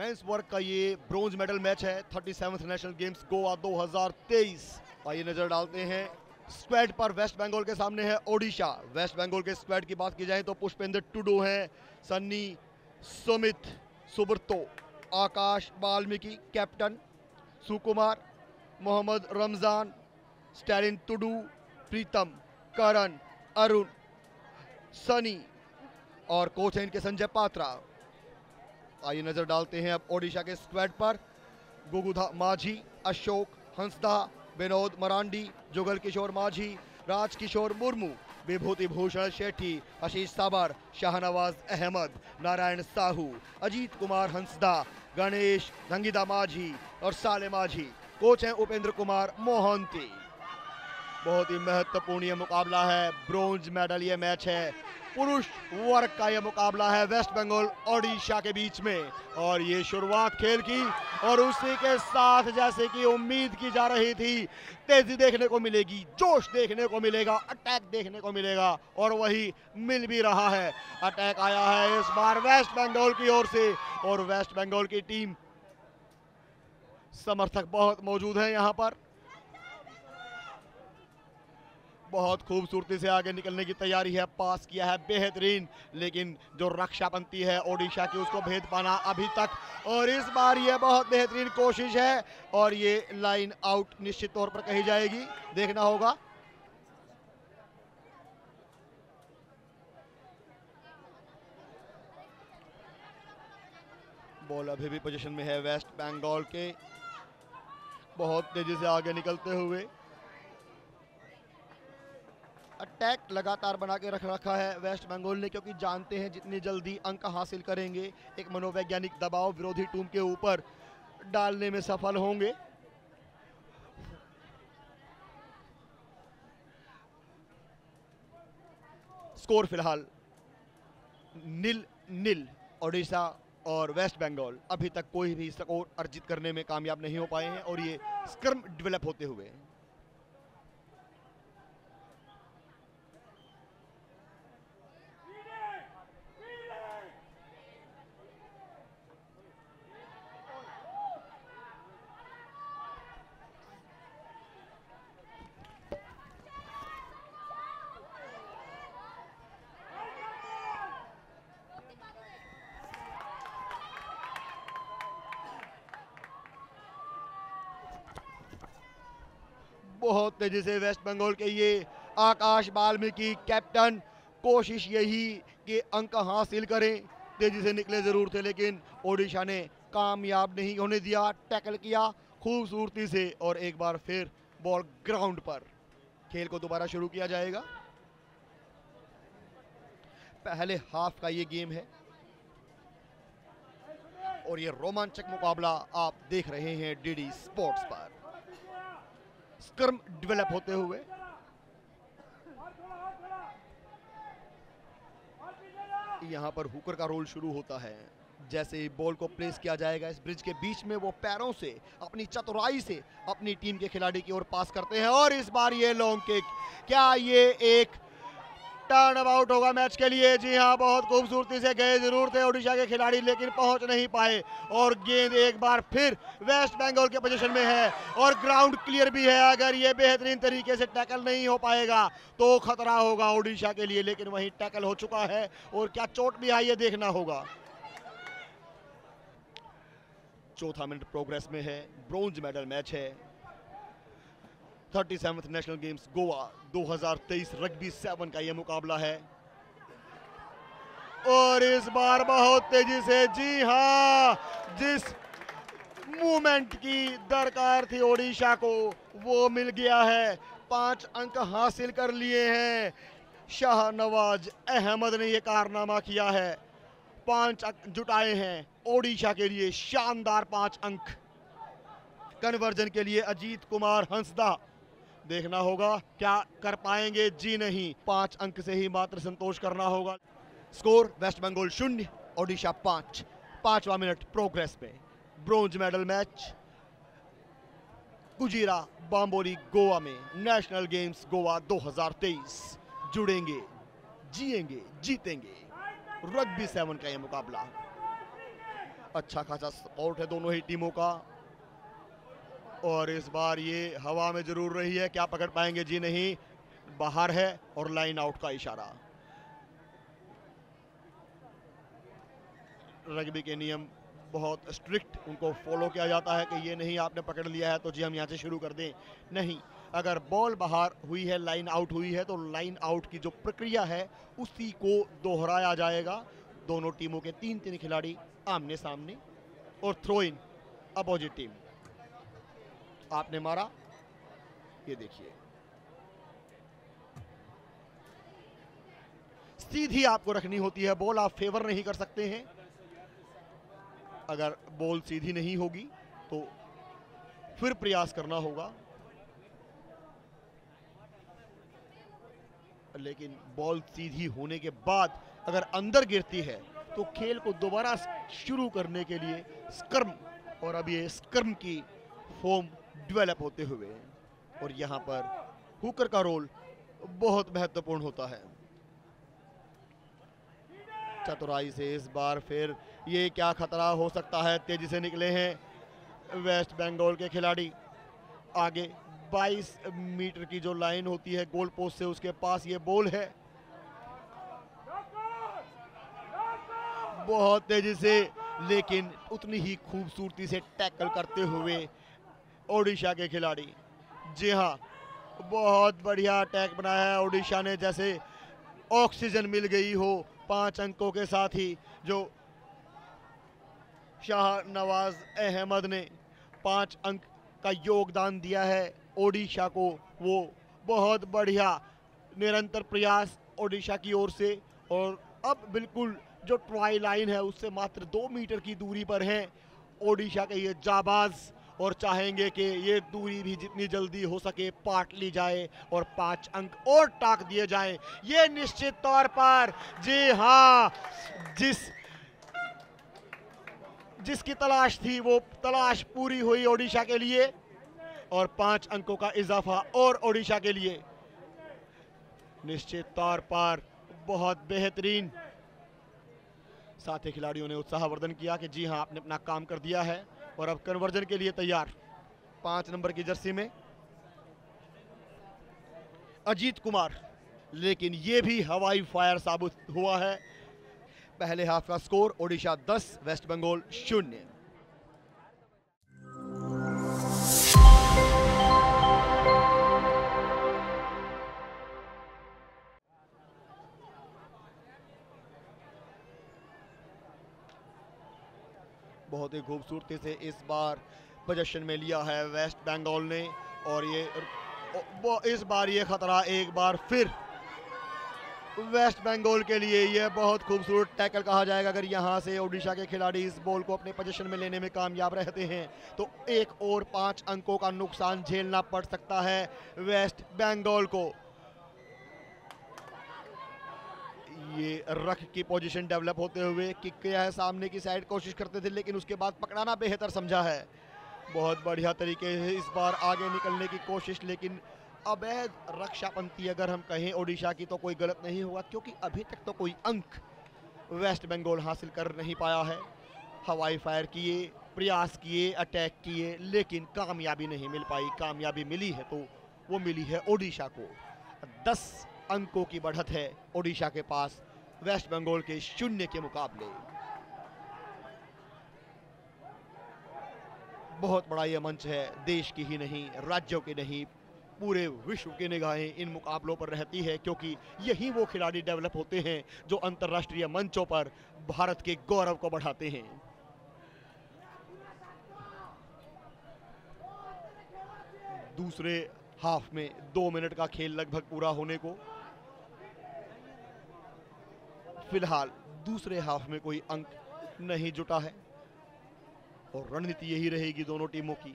Defence work का ये bronze medal match है 37th नेशनल गेम्स गोवा 2023। आइए नजर डालते हैं स्क्वाड पर। वेस्ट बंगाल के सामने है ओडिशा। वेस्ट बंगाल के स्क्वाड की बात की जाए तो पुष्पेंद्र टुडू हैं, सन्नी, सुमित, सुब्रतो, आकाश वाल्मीकि कैप्टन, सुकुमार, मोहम्मद रमजान, स्टैलिन टुडू, प्रीतम, करण, अरुण, सनी और कोच हैं इनके संजय पात्रा। आइए नजर डालते हैं अब ओडिशा के स्क्वाड पर। गुगुधा माझी, अशोक, हंसदा, विनोद मरांडी, जुगल किशोर माझी, राज किशोर मुर्मू, विभूति भूषण शेट्टी, आशीष साबर, शाहनवाज अहमद, नारायण साहू, अजीत कुमार हंसदा, गणेश धंगिदा माझी और साले माझी। कोच हैं उपेंद्र कुमार मोहंती। बहुत ही महत्वपूर्ण ये मुकाबला है, ब्रोंज मेडल ये मैच है। पुरुष वर्ग का ये मुकाबला है वेस्ट बंगाल ओडिशा के बीच में। और ये शुरुआत खेल की और उसी के साथ जैसे कि उम्मीद की जा रही थी, तेजी देखने को मिलेगी, जोश देखने को मिलेगा, अटैक देखने को मिलेगा और वही मिल भी रहा है। अटैक आया है इस बार वेस्ट बंगाल की ओर से और वेस्ट बंगाल की टीम समर्थक बहुत मौजूद हैं यहाँ पर। बहुत खूबसूरती से आगे निकलने की तैयारी है, पास किया है बेहतरीन, लेकिन जो रक्षा बनती है ओडिशा की उसको भेद पाना अभी तक। और इस बार ये बहुत बेहतरीन कोशिश है और ये लाइन आउट निश्चित तौर पर कही जाएगी, देखना होगा। बॉल अभी भी पोजीशन में है वेस्ट बंगाल के, बहुत तेजी से आगे निकलते हुए। अटैक लगातार बना के रख रखा है वेस्ट बंगाल ने, क्योंकि जानते हैं जितनी जल्दी अंक हासिल करेंगे एक मनोवैज्ञानिक दबाव विरोधी टीम के ऊपर डालने में सफल होंगे। स्कोर फिलहाल 0-0। ओडिशा और वेस्ट बंगाल अभी तक कोई भी स्कोर अर्जित करने में कामयाब नहीं हो पाए हैं और ये स्क्रम डेवलप होते हुए। बहुत तेजी से वेस्ट बंगाल के ये आकाश वाल्मीकि कैप्टन, कोशिश यही कि अंक हासिल करें, तेजी से निकले जरूर थे लेकिन ओडिशा ने कामयाब नहीं होने दिया। टैकल किया खूबसूरती से और एक बार फिर बॉल ग्राउंड पर। खेल को दोबारा शुरू किया जाएगा। पहले हाफ का ये गेम है और ये रोमांचक मुकाबला आप देख रहे हैं डीडी स्पोर्ट्स पर। स्क्रम डेवलप होते हुए यहां पर हुकर का रोल शुरू होता है। जैसे ही बॉल को प्लेस किया जाएगा इस ब्रिज के बीच में, वो पैरों से अपनी चतुराई से अपनी टीम के खिलाड़ी की ओर पास करते हैं और इस बार ये लॉन्ग किक, क्या ये एक टर्न अबाउट होगा मैच के लिए? जी हां, बहुत खूबसूरती से गए जरूर थे ओडिशा के खिलाड़ी लेकिन पहुंच नहीं पाए और गेंद एक बार फिर वेस्ट बंगाल के पोजीशन में है और ग्राउंड क्लियर भी है। अगर ये बेहतरीन तरीके से टैकल नहीं हो पाएगा तो खतरा होगा ओडिशा के लिए, लेकिन वहीं टैकल हो चुका है और क्या चोट भी आई ये देखना होगा। चौथा मिनट प्रोग्रेस में है, ब्रोंज मेडल मैच है। 37th national games Goa 2023 rugby 7 का यह मुकाबला है और इस बार बहुत तेजी से, जी हां, जिस मूवमेंट की दरकार थी ओडिशा को वो मिल गया है। 5 अंक हासिल कर लिए हैं। शाहनवाज अहमद ने यह कारनामा किया है, 5 अंक जुटाए हैं ओडिशा के लिए, शानदार 5 अंक। कन्वर्जन के लिए अजीत कुमार हंसदा, देखना होगा क्या कर पाएंगे। जी नहीं, 5 अंक से ही मात्र संतोष करना होगा। Score West Bengal 0, Odisha 5। 5वां मिनट प्रोग्रेस में। Bronze medal match Cujira Bambolim Goa में नेशनल गेम्स गोवा 2023। जुड़ेंगे, जिएंगे, जीतेंगे, रग्बी 7 का यह मुकाबला। अच्छा खासा सपोर्ट है दोनों ही टीमों का। और इस बार ये हवा में जरूर रही है, क्या पकड़ पाएंगे? जी नहीं, बाहर है और लाइन आउट का इशारा। रग्बी के नियम बहुत स्ट्रिक्ट, उनको फॉलो किया जाता है कि ये नहीं आपने पकड़ लिया है तो जी हम यहाँ से शुरू कर दें, नहीं। अगर बॉल बाहर हुई है, लाइन आउट हुई है, तो लाइन आउट की जो प्रक्रिया है उसी को दोहराया जाएगा। दोनों टीमों के 3-3 खिलाड़ी आमने सामने और थ्रो इन अपोजिट टीम। आपने मारा, ये देखिए सीधी आपको रखनी होती है बॉल, आप फेवर नहीं कर सकते हैं। अगर बॉल सीधी नहीं होगी तो फिर प्रयास करना होगा, लेकिन बॉल सीधी होने के बाद अगर अंदर गिरती है तो खेल को दोबारा शुरू करने के लिए स्क्रम, और अब ये स्क्रम की फॉर्म डेवलप होते हुए, और यहां पर हुकर का रोल बहुत महत्वपूर्ण होता है। चतुराई से इस बार फिर ये क्या खतरा हो सकता है, तेजी से निकले हैं वेस्ट बंगाल के खिलाड़ी। आगे 22 मीटर की जो लाइन होती है गोल पोस्ट से, उसके पास ये बॉल है। बहुत तेजी से लेकिन उतनी ही खूबसूरती से टैकल करते हुए ओडिशा के खिलाड़ी। जी हाँ, बहुत बढ़िया अटैक बनाया है ओडिशा ने, जैसे ऑक्सीजन मिल गई हो 5 अंकों के साथ ही। जो शाहनवाज अहमद ने 5 अंक का योगदान दिया है ओडिशा को, वो बहुत बढ़िया निरंतर प्रयास ओडिशा की ओर से। और अब बिल्कुल जो ट्राई लाइन है उससे मात्र 2 मीटर की दूरी पर है ओडिशा के ये जाबाज, और चाहेंगे कि ये दूरी भी जितनी जल्दी हो सके पाट ली जाए और 5 अंक और टाक दिए जाएं। ये निश्चित तौर पर, जी हाँ, जिसकी तलाश थी वो तलाश पूरी हुई ओडिशा के लिए, और 5 अंकों का इजाफा और ओडिशा के लिए निश्चित तौर पर बहुत बेहतरीन। साथी खिलाड़ियों ने उत्साहवर्धन किया कि जी हाँ आपने अपना काम कर दिया है, और अब कन्वर्जन के लिए तैयार। 5 नंबर की जर्सी में अजीत कुमार, लेकिन ये भी हवाई फायर साबित हुआ है। पहले हाफ का स्कोर ओडिशा 10 वेस्ट बंगाल 0। बहुत ही खूबसूरती से इस बार पोजीशन में लिया है वेस्ट बंगाल ने, और ये इस बार ये खतरा एक बार फिर वेस्ट बंगाल के लिए। ये बहुत खूबसूरत टैकल कहा जाएगा। अगर यहां से ओडिशा के खिलाड़ी इस बॉल को अपने पोजीशन में लेने में कामयाब रहते हैं तो एक और 5 अंकों का नुकसान झेलना पड़ सकता है वेस्ट बंगाल को। ये रख की पोजीशन डेवलप होते हुए किक किया है, सामने की साइड कोशिश करते थे लेकिन उसके बाद पकड़ाना बेहतर समझा है। बहुत बढ़िया तरीके से इस बार आगे निकलने की कोशिश, लेकिन अवैध रक्षापंथी अगर हम कहें ओडिशा की तो कोई गलत नहीं होगा, क्योंकि अभी तक तो कोई अंक वेस्ट बंगाल हासिल कर नहीं पाया है। हवाई फायर किए, प्रयास किए, अटैक किए, लेकिन कामयाबी नहीं मिल पाई। कामयाबी मिली है तो वो मिली है ओडिशा को। 10 अंकों की बढ़त है ओडिशा के पास वेस्ट बंगाल के 0 के मुकाबले। बहुत बड़ा यह मंच है, देश की ही नहीं, राज्यों की नहीं, पूरे विश्व की निगाहें इन मुकाबलों पर रहती है, क्योंकि यही वो खिलाड़ी डेवलप होते हैं जो अंतर्राष्ट्रीय मंचों पर भारत के गौरव को बढ़ाते हैं। दूसरे हाफ में 2 मिनट का खेल लगभग पूरा होने को। फिलहाल दूसरे हाफ में कोई अंक नहीं जुटा है और रणनीति यही रहेगी दोनों टीमों की।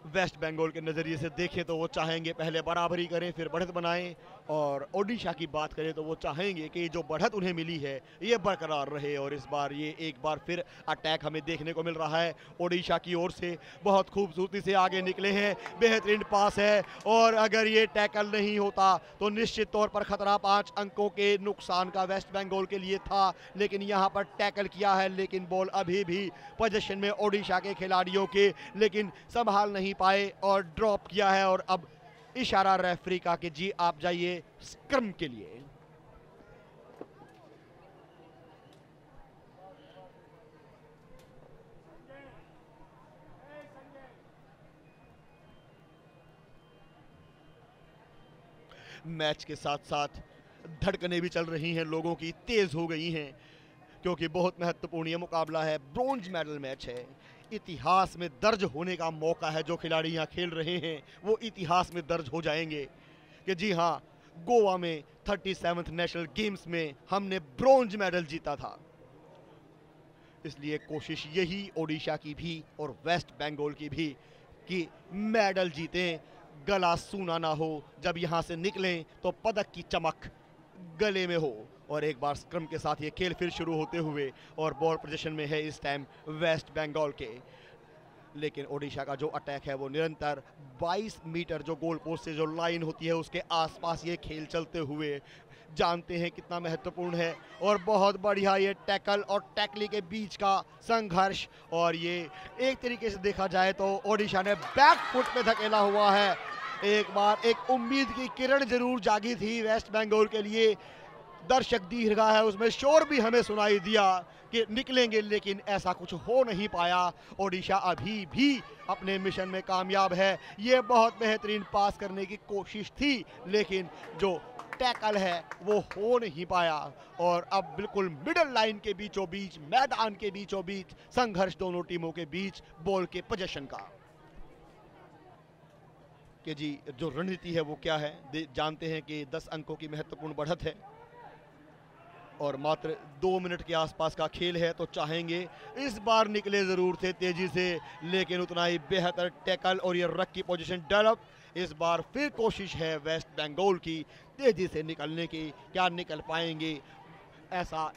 वेस्ट बंगाल के नजरिए से देखें तो वो चाहेंगे पहले बराबरी करें फिर बढ़त बनाएं, और ओडिशा की बात करें तो वो चाहेंगे कि जो बढ़त उन्हें मिली है ये बरकरार रहे और इस बार ये एक बार फिर अटैक हमें देखने को मिल रहा है ओडिशा की ओर से। बहुत खूबसूरती से आगे निकले हैं, बेहतरीन पास है और अगर ये टैकल नहीं होता तो निश्चित तौर पर खतरा 5 अंकों के नुकसान का वेस्ट बंगाल के लिए था, लेकिन यहाँ पर टैकल किया है, लेकिन बॉल अभी भी पोजीशन में ओडिशा के खिलाड़ियों के, लेकिन संभाल नहीं पाए और ड्रॉप किया है। और अब इशारा रेफरी का कि जी आप जाइए स्क्रम के लिए। मैच के साथ साथ धड़कनें भी चल रही हैं, लोगों की तेज हो गई हैं, क्योंकि बहुत महत्वपूर्ण ये मुकाबला है, ब्रॉन्ज मेडल मैच है, इतिहास में दर्ज होने का मौका है। जो खिलाड़ी यहाँ खेल रहे हैं वो इतिहास में दर्ज हो जाएंगे कि जी हाँ, गोवा में 37th नेशनल गेम्स में हमने ब्रॉन्ज मेडल जीता था। इसलिए कोशिश यही ओडिशा की भी और वेस्ट बंगाल की भी कि मेडल जीतें, गला सूना ना हो, जब यहाँ से निकलें तो पदक की चमक गले में हो। और एक बार स्क्रम के साथ ये खेल फिर शुरू होते हुए और बॉल पोजीशन में है इस टाइम वेस्ट बंगाल के, लेकिन ओडिशा का जो अटैक है वो निरंतर 22 मीटर जो गोल पोस्ट से जो लाइन होती है उसके आसपास ये खेल चलते हुए जानते हैं कितना महत्वपूर्ण है। और बहुत बढ़िया ये टैकल और टैकली के बीच का संघर्ष, और ये एक तरीके से देखा जाए तो ओडिशा ने बैक फुट पे धकेला हुआ है। एक बार एक उम्मीद की किरण जरूर जागी थी वेस्ट बंगाल के लिए, दर्शक दीर्घा है उसमें शोर भी हमें सुनाई दिया कि निकलेंगे, लेकिन ऐसा कुछ हो नहीं पाया। ओडिशा अभी भी अपने मिशन में कामयाब है। ये बहुत बेहतरीन पास करने की कोशिश थी, लेकिन जो टैकल है वो हो नहीं पाया। और अब बिल्कुल मिडल लाइन के बीचों बीच, मैदान के बीचों बीच संघर्ष दोनों टीमों के बीच बॉल के पोजीशन का कि जी जो रणनीति है वो क्या है। जानते हैं कि 10 अंकों की महत्वपूर्ण बढ़त है और मात्र 2 मिनट के आसपास का खेल है, तो चाहेंगे इस बार निकले जरूर थे तेजी से, लेकिन उतना ही बेहतर टैकल और ये रक की पोजीशन डेवलप। इस बार फिर कोशिश है वेस्ट बंगाल की तेजी से निकलने की, क्या निकल पाएंगे ऐसा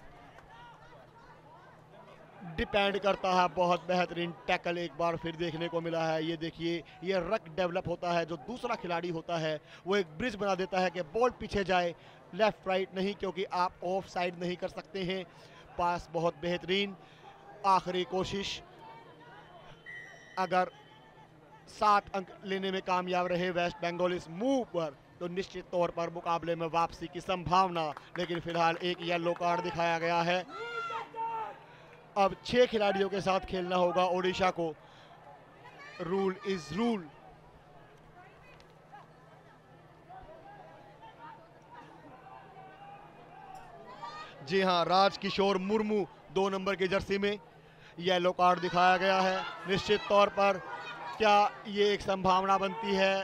डिपेंड करता है। बहुत बेहतरीन टैकल एक बार फिर देखने को मिला है। ये देखिए ये रक डेवलप होता है, जो दूसरा खिलाड़ी होता है वो एक ब्रिज बना देता है कि बॉल पीछे जाए, लेफ्ट राइट नहीं, क्योंकि आप ऑफ साइड नहीं कर सकते हैं। पास बहुत बेहतरीन, आखिरी कोशिश, अगर 7 अंक लेने में कामयाब रहे वेस्ट बंगाल इस मूव पर तो निश्चित तौर पर मुकाबले में वापसी की संभावना। लेकिन फिलहाल एक येलो कार्ड दिखाया गया है। अब 6 खिलाड़ियों के साथ खेलना होगा ओडिशा को। Rule is rule. जी हां, राजकिशोर मुर्मू 2 नंबर की जर्सी में येलो कार्ड दिखाया गया है। निश्चित तौर पर क्या ये एक संभावना बनती है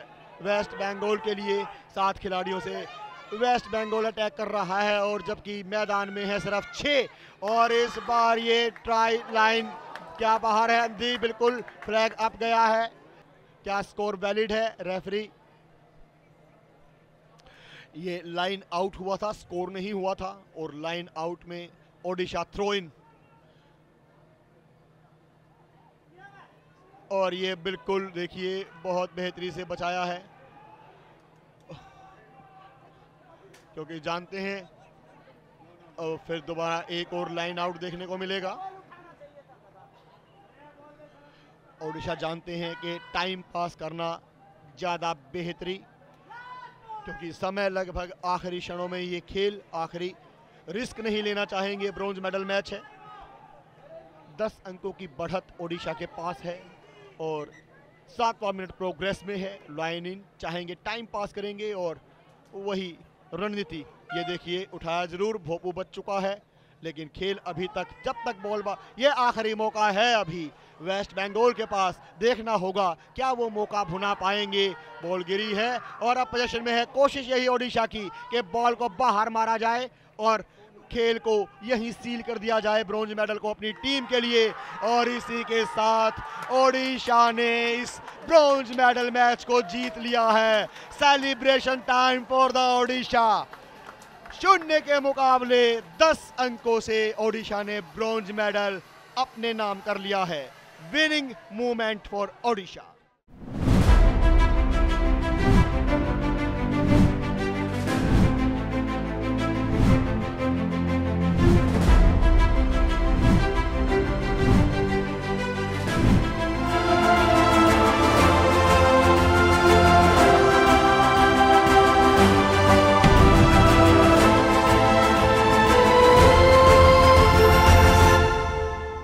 वेस्ट बंगाल के लिए। 7 खिलाड़ियों से वेस्ट बंगाल अटैक कर रहा है और जबकि मैदान में है सिर्फ 6। और इस बार ये ट्राई लाइन क्या बाहर है? जी बिल्कुल, फ्लैग अप गया है। क्या स्कोर वैलिड है? रेफरी, ये लाइन आउट हुआ था, स्कोर नहीं हुआ था। और लाइन आउट में ओडिशा थ्रो इन, और ये बिल्कुल देखिए बहुत बेहतरी से बचाया है, क्योंकि जानते हैं और फिर दोबारा एक और लाइन आउट देखने को मिलेगा। ओडिशा जानते हैं कि टाइम पास करना ज़्यादा बेहतरी, क्योंकि समय लगभग आखिरी क्षणों में ये खेल आखिरी रिस्क नहीं लेना चाहेंगे। ब्रॉन्ज मेडल मैच है। 10 अंकों की बढ़त ओडिशा के पास है और 7वां मिनट प्रोग्रेस में है। लाइन इन चाहेंगे, टाइम पास करेंगे और वही रणनीति। ये देखिए उठाया जरूर, भोपू बच चुका है, लेकिन खेल अभी तक जब तक बॉल ये आखिरी मौका है अभी वेस्ट बंगाल के पास। देखना होगा क्या वो मौका भुना पाएंगे। बॉल गिरी है और अब पोजीशन में है। कोशिश यही ओडिशा की कि बॉल को बाहर मारा जाए और खेल को यहीं सील कर दिया जाए, ब्रॉन्ज मेडल को अपनी टीम के लिए। और इसी के साथ ओडिशा ने इस ब्रॉन्ज मेडल मैच को जीत लिया है। Celebration time for the Odisha. 0 के मुकाबले 10 अंकों से ओडिशा ने ब्रॉन्ज मेडल अपने नाम कर लिया है। Winning moment for Odisha.